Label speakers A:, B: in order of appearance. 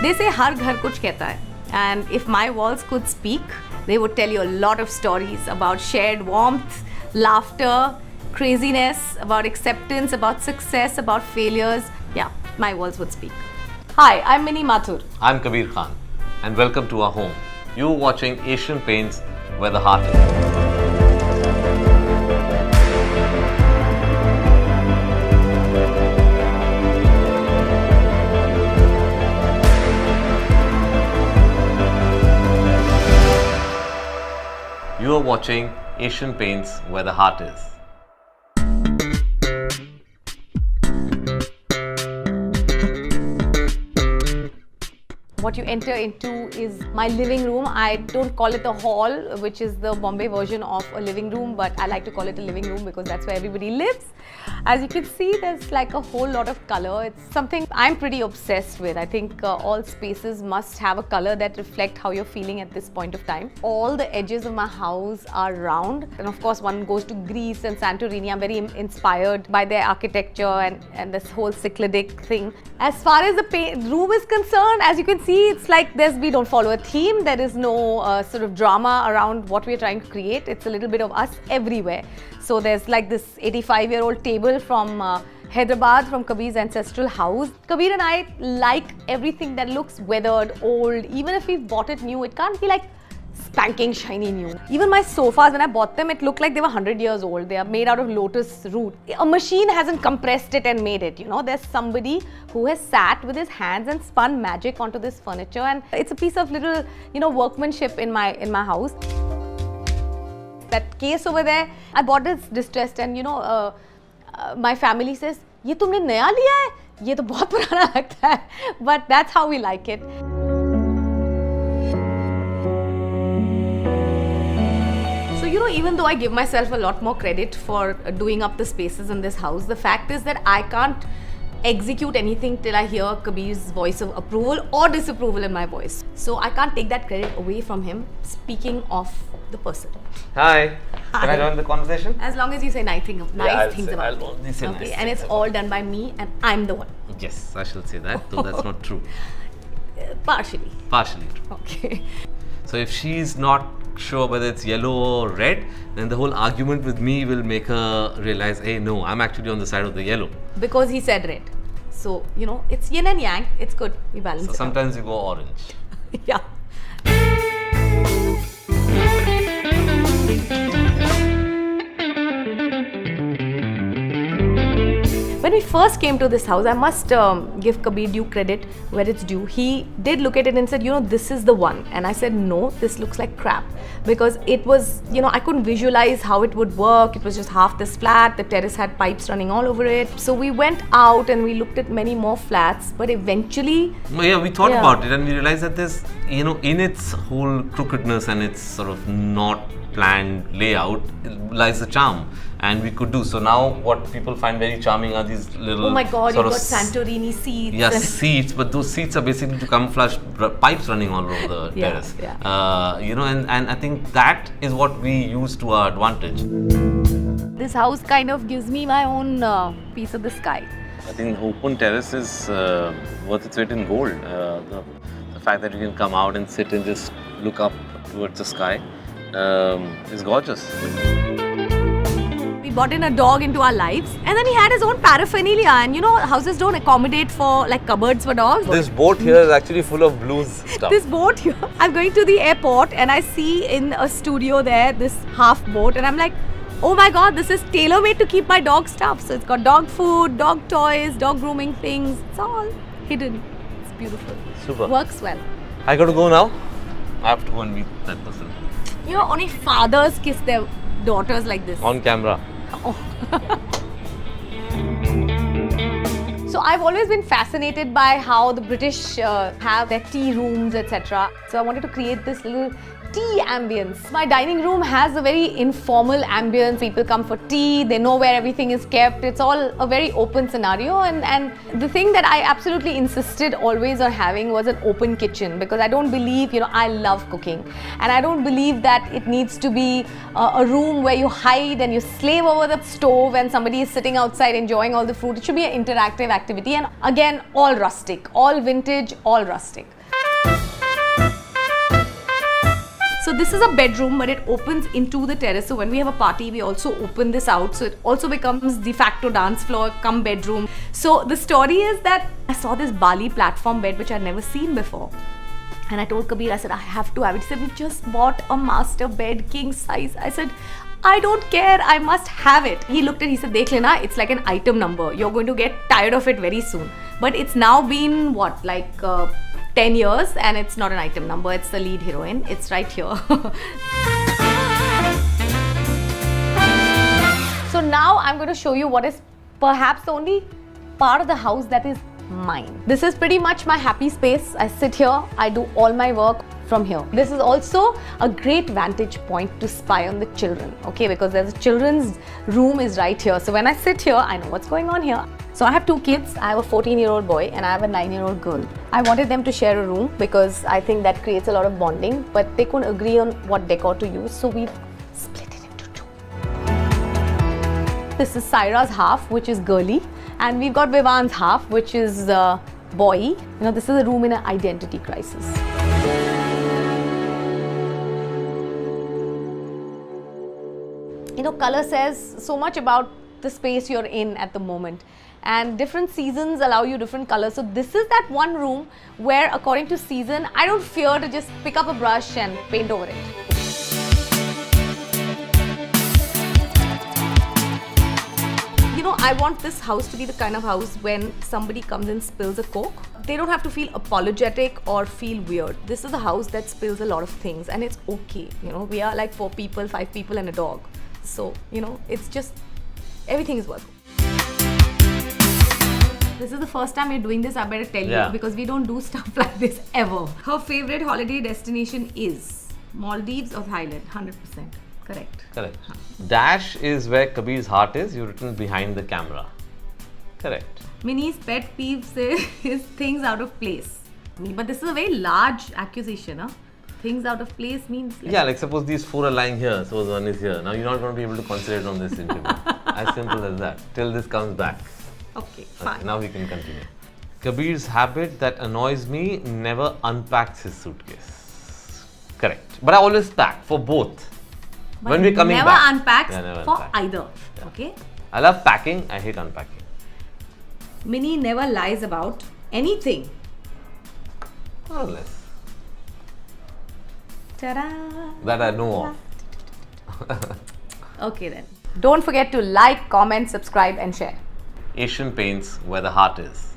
A: They say हर घर कुछ कहता है. And if my walls could speak, they would tell you a lot of stories about shared warmth, laughter, craziness, about acceptance, about success, about failures. Yeah, my walls would speak. Hi, I'm Mini Mathur.
B: I'm Kabir Khan, and welcome to our home. You're watching Asian Paints, where the heart is. You are watching Asian Paints, where the heart is.
A: What you enter into is my living room. I don't call it the hall, which is the Bombay version of a living room, but I like to call it a living room because that's where everybody lives. As you can see, there's like a whole lot of color. It's something I'm pretty obsessed with. I think all spaces must have a color that reflect how you're feeling at this point of time. All the edges of my house are round, and of course one goes to Greece and Santorini. I'm very inspired by their architecture and this whole cycladic thing. As far as the room is concerned, as you can see, it's like we don't follow a theme. There is no sort of drama around what we're trying to create. It's a little bit of us everywhere. So there's like this 85-year-old table from Hyderabad, from Kabir's ancestral house. Kabir and I like everything that looks weathered, old. Even if we've bought it new, it can't be like spanking shiny new. Even my sofas, when I bought them, it looked like they were 100 years old. They are made out of lotus root. A machine hasn't compressed it and made it, you know. There's somebody who has sat with his hands and spun magic onto this furniture, and it's a piece of little, you know, workmanship in my house. That case over there, I bought this distressed, and you know, my family says, "ये तुमने नया लिया है? ये तो बहुत पुराना लगता है." But that's how we like it. So, you know, even though I give myself a lot more credit for doing up the spaces in this house, the fact is that I can't execute anything till I hear Kabir's voice of approval or disapproval in my voice. So I can't take that credit away from him. Speaking of the person.
B: Hi. Can I join the conversation?
A: As long as you say nice things about
B: I'll
A: me.
B: only say nice
A: And it's
B: things
A: all done by me, and I'm the one.
B: Yes, I shall say that, though that's not true.
A: Partially.
B: Partially true.
A: Okay.
B: So if she's not sure whether it's yellow or red, then the whole argument with me will make her realize, hey, no, I'm actually on the side of the yellow.
A: Because he said red. So, you know, it's yin and yang. It's good. We balance
B: So
A: it
B: sometimes you go orange.
A: Yeah. When we first came to this house, I must give Kabir due credit where it's due. He did look at it and said, you know, this is the one. And I said, no, this looks like crap. Because it was, you know, I couldn't visualize how it would work. It was just half this flat. The terrace had pipes running all over it. So we went out and we looked at many more flats. But eventually...
B: Yeah, we thought about it and we realized that there's, you know, in its whole crookedness and its sort of not planned layout lies the charm. And we could do. So now what people find very charming are these little...
A: Oh my God, you've got Santorini seats.
B: Yes, seats, but those seats are basically to camouflage pipes running all over the terrace.
A: Yeah.
B: You know, and I think that is what we use to our advantage.
A: This house kind of gives me my own piece of the sky.
B: I think the open terrace is worth its weight in gold. The fact that you can come out and sit and just look up towards the sky is gorgeous.
A: We brought in a dog into our lives, and then he had his own paraphernalia, and you know, houses don't accommodate for like cupboards for dogs.
B: This boat here is actually full of blues stuff.
A: This boat here, I'm going to the airport and I see in a studio there this half boat, and I'm like, oh my God, this is tailor-made to keep my dog stuff. So it's got dog food, dog toys, dog grooming things. It's all hidden. It's beautiful.
B: Super.
A: Works well.
B: I got to go now. I have to go and meet that person.
A: You know, only fathers kiss their daughters like this.
B: On camera.
A: Oh. So I've always been fascinated by how the British have their tea rooms, etc. So I wanted to create this little tea ambience. My dining room has a very informal ambience. People come for tea, they know where everything is kept. It's all a very open scenario, and the thing that I absolutely insisted always on having was an open kitchen, because I don't believe, I love cooking, and I don't believe that it needs to be a room where you hide and you slave over the stove and somebody is sitting outside enjoying all the food. It should be an interactive activity, and again, all rustic, all vintage, all rustic. So this is a bedroom, but it opens into the terrace. So when we have a party, we also open this out. So it also becomes de facto dance floor cum bedroom. So the story is that I saw this Bali platform bed, which I'd never seen before. And I told Kabir, I said, I have to have it. He said, we just bought a master bed, king size. I said, I don't care, I must have it. He looked at it, he said, Dekh lena, it's like an item number. You're going to get tired of it very soon. But it's now been, 10 years, and it's not an item number, it's the lead heroine. It's right here. So now I'm going to show you what is perhaps the only part of the house that is mine. This is pretty much my happy space. I sit here, I do all my work from here. This is also a great vantage point to spy on the children, okay, because there's a children's room is right here. So when I sit here, I know what's going on here. So I have two kids. I have a 14-year-old boy and I have a 9-year-old girl. I wanted them to share a room because I think that creates a lot of bonding, but they couldn't agree on what decor to use, so we've split it into two. This is Saira's half, which is girly, and we've got Vivan's half, which is boy. This is a room in an identity crisis. Color says so much about the space you're in at the moment, and different seasons allow you different colors. So this is that one room where, according to season, I don't fear to just pick up a brush and paint over it. I want this house to be the kind of house when somebody comes and spills a Coke, they don't have to feel apologetic or feel weird. This is a house that spills a lot of things, and it's okay. We are like 4 people, 5 people and a dog. So, it's just, everything is working. This is the first time we're doing this, I better tell you, because we don't do stuff like this ever. Her favorite holiday destination is Maldives or Thailand, 100%. Correct.
B: Correct. Dash is where Kabir's heart is. You've written behind the camera. Correct.
A: Minnie's pet peeve is things out of place. But this is a very large accusation, huh? Things out of place means...
B: like suppose these 4 are lying here, suppose one is here. Now you're not going to be able to concentrate on this interview. As simple as that. Till this comes back.
A: Okay, fine.
B: Now we can continue. Kabir's habit that annoys me, never unpacks his suitcase. Correct. But I always pack for both.
A: But
B: when we're coming
A: never
B: back.
A: Unpacks
B: Never
A: for
B: unpack.
A: either. Yeah. Okay?
B: I love packing, I hate unpacking.
A: Minnie never lies about anything.
B: More or less.
A: Ta-da!
B: That I know of.
A: Okay then. Don't forget to like, comment, subscribe and share.
B: Asian Paints, where the heart is.